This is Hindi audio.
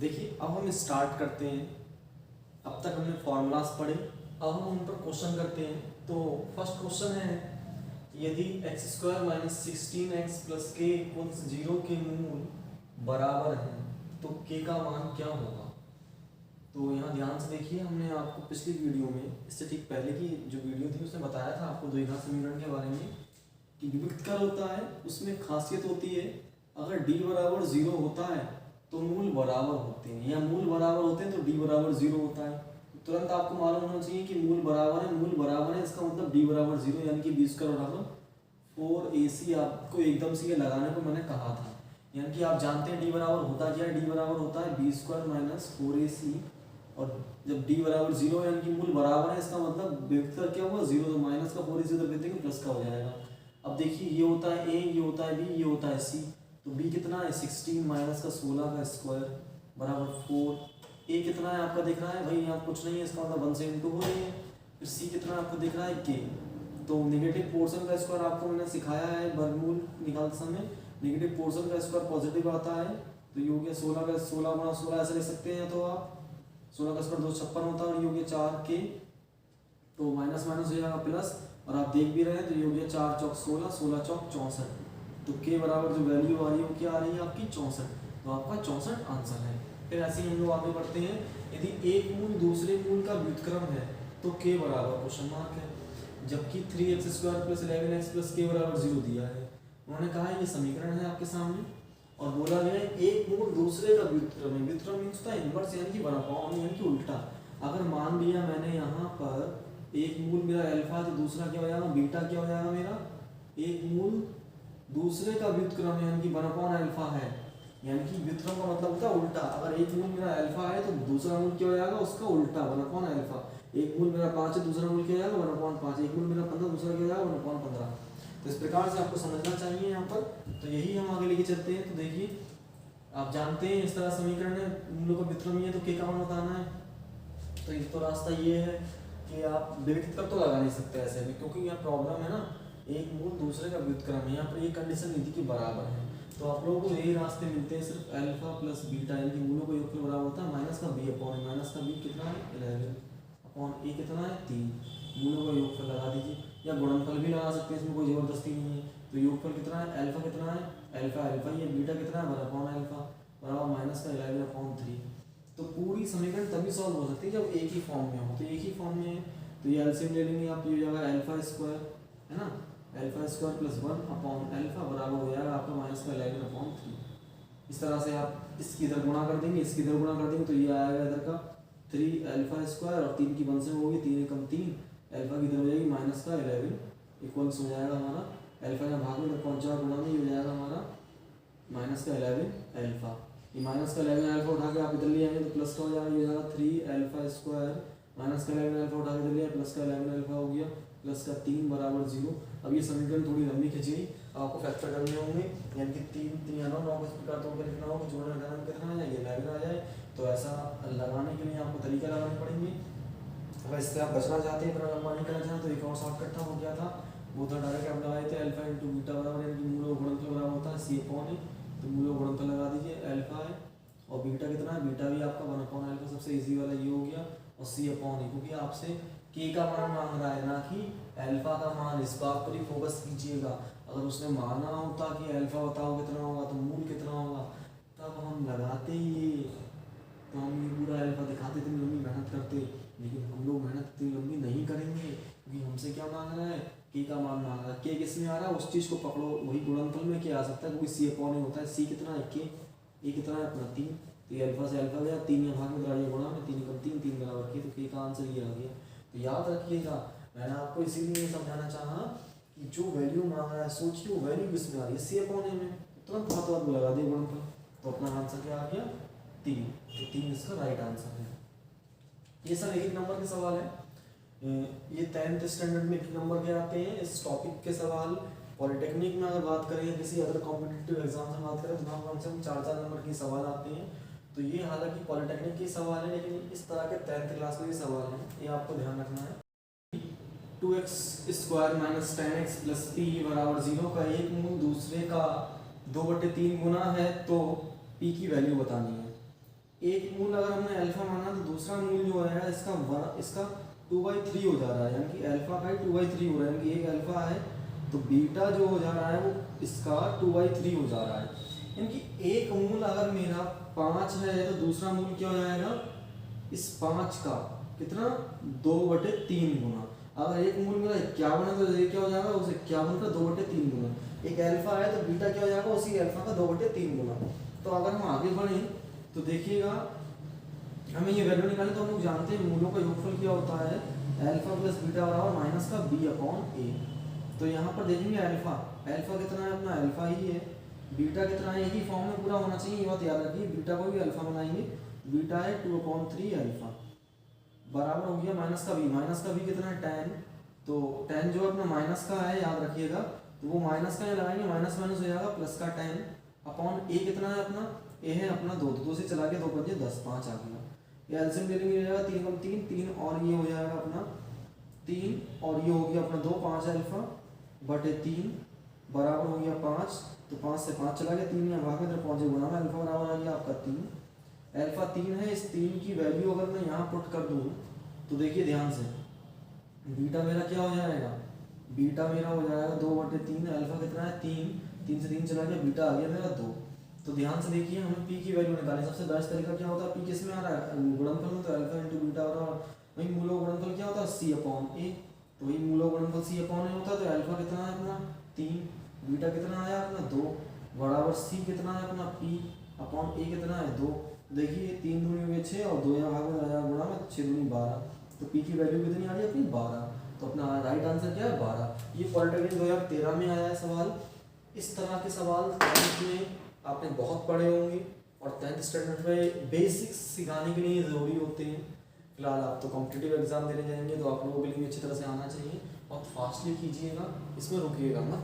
देखिए अब हम स्टार्ट करते हैं। अब तक हमने फॉर्मूलाज पढ़े, अब हम उन पर क्वेश्चन करते हैं। तो फर्स्ट क्वेश्चन है, यदि x square minus 16x plus के इक्वल्स 0 के मूल बराबर हैं तो के का मान क्या होगा। तो यहाँ ध्यान से देखिए, हमने आपको पिछली वीडियो में, इससे ठीक पहले की जो वीडियो थी उसमें बताया था आपको द्विघात समीकरण के बारे में कि विभक्त कर होता है, उसमें खासियत होती है अगर d बराबर 0 होता है तो मूल बराबर होते हैं, या मूल बराबर होते हैं तो d बराबर 0 होता है। तुरंत आपको मालूम होना चाहिए कि मूल बराबर है, मूल बराबर है इसका मतलब d बराबर 0 यानी कि बी स्क्वायर बराबर 4ac। आपको एकदम से ये लगाने को मैंने कहा था, यानी कि आप जानते हैं d बराबर होता क्या है, d बराबर होता है बी स्क्वायर माइनस 4ac। और जब d बराबर 0 यानी कि मूल बराबर है इसका मतलब वेक्टर क्या होगा 0, तो माइनस का 4ac उधर भेज देंगे प्लस का हो जाएगा। अब देखिए ये होता है a, ये होता है b, ये होता है c, तो b कितना है 16 माइनस का 16 का स्क्वायर बराबर 4। a कितना है आपका दिख रहा है भाई, यहाँ कुछ नहीं है, इसका मतलब 1 से इंटू हो रही है। फिर c कितना आपको दिख रहा है k। तो नेगेटिव पोर्शन का स्क्वायर आपको मैंने सिखाया है वर्गमूल निकालते समय, नेगेटिव पोर्शन का स्क्वायर पॉजिटिव आता है। तो ये हो गया 16 का 16 गुणा 16 ऐसे लिख सकते हैं, तो आप 16 का स्क्वायर 256 होता है और ये हो गया 4k, तो माइनस माइनस हो जाएगा प्लस, और आप देख भी रहे हैं तो ये हो गया 4 चौक 16, 16 चौक 64। तो k बराबर जो वैल्यू आ रही है वो क्या आ रही है आपकी 64, तो आपका 64 आंसर है। फिर ऐसे ही हम लोग आगे बढ़ते हैं, यदि एक मूल दूसरे मूल का व्युत्क्रम है तो k बराबर क्वेश्चन मार्क है, जबकि 3x square plus 11x plus k बराबर 0 दिया है। उन्होंने कहा है ये समीकरण है आपके सामने, और बोला गया है एक मूल दूसरे का व्युत्क्रम है। व्युत्क्रम मीन्स होता है इनवर्स यानी कि 1/, यानी कि उल्टा। अगर मान लिया मैंने यहाँ पर एक मूल मेरा अल्फा, तो दूसरा क्या हो जाएगा बीटा, क्या हो जाएगा मेरा एक मूल दूसरे का व्युत्क्रम यानी कि 1/α है, यानी कि व्युत्क्रम का मतलब होता है उल्टा। अगर एक मूल मेरा अल्फा है तो दूसरा मूल क्या हो जाएगा उसका उल्टा 1/α। एक मूल मेरा 5 है, दूसरा मूल क्या हो जाएगा 1/5। एक मूल मेरा 15, दूसरा क्या हो जाएगा 1/15। तो इस प्रकार से आपको समझना चाहिए यहाँ पर। तो यही हम आगे लेके चलते हैं। तो देखिए आप जानते हैं इस तरह समीकरण है, मूलों का व्युत्क्रम ही है तो k का मान बताना है। तो एक तो रास्ता ये है कि आप विभक्त कर तो लगा नहीं सकते ऐसे भी, क्योंकि यहाँ प्रॉब्लम है ना, एक मूल दूसरे का व्युत्क्रम है, यहाँ पर ये कंडीशन नहीं थी कि बराबर है। तो आप लोगों को यही रास्ते मिलते हैं, सिर्फ अल्फा प्लस बीटा यानी कि मूलों का योगफल बराबर होता है माइनस का b अपॉन, माइनस का b कितना है 11 अपॉन a कितना है 3। मूलों का योगफल लगा दीजिए, या गुणनफल भी लगा सकते हैं, इसमें कोई जबरदस्ती नहीं है। तो योगफल कितना है, अल्फा कितना है, अल्फा अल्फा ही है, बीटा कितना है 1/α बराबर माइनस का 11/3। तो पूरी समीकरण तभी सॉल्व हो सकती है जब एक ही फॉर्म में हो। तो एक ही फॉर्म में है तो ये एलसीएम ले लेंगे आप, ये हो जाएगा अल्फा स्क्वायर है ना, अल्फा स्क्वायर प्लस 1/α बराबर हो जाएगा आपका माइनस का 11/3। इस तरह से आप इसकी इधर गुणा कर देंगे, इसकी इधर गुणा कर देंगे, तो ये आएगा इधर का 3 स्क्वायर और 3 की 1 से होगी, 3 एकम 3, अल्फा की इधर हो जाएगी माइनस का 11 इक्वल्स हो जाएगा हमारा अल्फा का भाग में पहुंच जाएगा गुणा में, ये हो जाएगा हमारा माइनस का 11α। ये माइनस का 11α उठा के आप इधर ले आएंगे तो प्लस का हो जाएगा, ये हो जाएगा 3α स्क्वायर माइनस का 11α उठा के इधर लिया प्लस का 11α हो गया, प्लस का 3 बराबर 0। अब ये समीकरण थोड़ी लंबी खिंची, आपको फैक्टर करने होंगे, यानी कि 3 3 या 9 इस प्रकार तोड़ के लिखना होगा, जोड़ना घटाना कितना आ जाए, ये 11 आ जाए। तो ऐसा लगाने के लिए आपको तरीका लगाने पड़ेंगे। अगर इससे आप बचना चाहते हैं, पर लंबा नहीं करना चाहते तो एक और शॉर्टकट था, वो क्या था, वो था डायरेक्ट आप लगाए थे अल्फा इंटू बीटा बराबर, यानी कि मूल गुणनफल बराबर होता है c अपॉन a। तो मूल गुणनफल लगा दीजिए, अल्फा है और बीटा कितना है, बीटा भी आपका 1/α, सबसे इजी वाला ये हो गया, और c अपॉन a, क्योंकि आपसे k का मान मांग रहा है ना कि अल्फा का मान, इस बात पर ही फोकस कीजिएगा। अगर उसने माना होता कि अल्फा बताओ कितना होगा तो मूल कितना होगा, तब हम लगाते ही, तो हम ये पूरा अल्फा दिखाते, इतनी लंबी मेहनत करते। लेकिन हम लोग मेहनत इतनी लंबी नहीं करेंगे, क्योंकि हमसे क्या मांग रहा है, के का मान मांग रहा है। के किस में आ रहा है उस चीज़ को पकड़ो, वही गुणनफल में क्या आ सकता है, क्योंकि सी अपॉन होता है। सी कितना है के, ए कितना है अपना 3, तो ये अल्फा से अल्फा गया, 3 या भाग में बढ़ाइए गुणा में, 3 कम 3 3 बराबर के, तो के का आंसर ये आ गया। तो याद रखिएगा, मैंने आपको इसीलिए समझाना चाहा कि जो वैल्यू मांग रहा है सोचिए वो वैल्यू किस में आ रही है, सी अपॉन ए में, तुरंत हाथ हाथ लगा दिए गुणनफल, तो अपना आंसर क्या आ गया 3। तो 3 इसका राइट आंसर है। ये सब एक नंबर के सवाल है, ये 10th स्टैंडर्ड में 1 नंबर के आते हैं इस टॉपिक के सवाल। पॉलिटेक्निक में अगर बात करें या किसी अदर कॉम्पिटिटिव एग्जाम से बात करें तो वहाँ कम से कम 4 नंबर के सवाल आते हैं। तो ये हालांकि पॉलिटेक्निक के सवाल है, लेकिन इस तरह के 10th क्लास में भी सवाल हैं, ये आपको ध्यान रखना है। 2x square minus 10x plus p बराबर 0 का एक मूल दूसरे का 2/3 गुना है तो p की वैल्यू बतानी है। एक मूल अगर हमने अल्फा माना तो दूसरा मूल जो है इसका 2/3 हो जा रहा है, यानी कि अल्फा का ही 2/3 हो रहा है, यानी कि एक अल्फा है तो बीटा जो हो जा रहा है वो इसका 2/3 हो जा रहा है। यानी कि एक मूल अगर मेरा 5 है तो दूसरा मूल क्या हो जाएगा इस 5 का कितना 2/3 गुना। अगर एक मूल मेरा 51 है तो ये क्या हो जाएगा उस 51 का 2/3 गुना। एक अल्फा है तो बीटा क्या हो जाएगा उसी अल्फा का 2/3 गुना। तो अगर हम आगे बढ़ें तो देखिएगा हमें ये वैल्यू निकालें तो हम लोग जानते हैं मूलों का योगफल क्या होता है अल्फा प्लस बीटा बराबर माइनस का b/a। तो यहाँ पर देखेंगे अल्फा कितना है अपना अल्फा ही है, बीटा कितना है एक ही फॉर्म में पूरा होना चाहिए, ये बात याद रखिए। बीटा को भी अल्फा बनाएंगे, बीटा है 2/3 अल्फा बराबर हो गया माइनस का b कितना है 10। तो 10 जो अपना माइनस का है याद रखिएगा, तो वो माइनस का यहाँ लगाएंगे, माइनस माइनस हो जाएगा प्लस का 10 अपॉन a कितना है अपना a है अपना 2, तो 2 से चला के 2 5 10 5 आ गया। ये एलसीएम ले लेंगे, जाएगा 3 × 3 3 और ये हो जाएगा अपना 3 और ये हो गया अपना 2 5 अल्फा बटे 3 बराबर हो गया 5। तो 5 से 5 चला गया, 3 यहाँ भाग में इधर पहुँचे गुना में अल्फा बराबर आ गया आपका 3। अल्फा 3 है, इस 3 की वैल्यू अगर मैं यहाँ पुट कर दूँ तो देखिए ध्यान से बीटा मेरा क्या हो जाएगा, बीटा मेरा हो जाएगा 2/3। अल्फा कितना है 3 से 3 चला गया, बीटा आ गया मेरा 2। तो ध्यान से देखिए हमें पी की वैल्यू निकालें। सबसे बेस्ट तरीका क्या होता है, पी किस में आ रहा है गुणनफल में, तो अल्फा इंटू बीटा बराबर वही मूलों गुणनफल क्या होता है c/a। तो वही मूलों गुणनफल c/a होता है। तो अल्फा कितना है अपना 3, बीटा कितना आया अपना 2 बराबर c कितना है अपना p/a कितना है 2। देखिए 3 दूनी हुए 6 और 2 यहाँ भाग में आया गुणा में 6 दूनी 12। तो पी की वैल्यू कितनी आ रही है अपनी 12। तो अपना राइट आंसर क्या है 12। ये पॉलिटेक्निक 2013 में आया है सवाल। इस तरह के सवाल में आपने बहुत पढ़े होंगे और 10th स्टैंडर्ड में बेसिक्स सिखाने के लिए ज़रूरी होते हैं। फिलहाल आप तो कॉम्पिटिटिव एग्जाम देने जाएंगे तो आप लोगों के लिए अच्छी तरह से आना चाहिए। बहुत फास्टली कीजिएगा, इसमें रुकिएगा मत।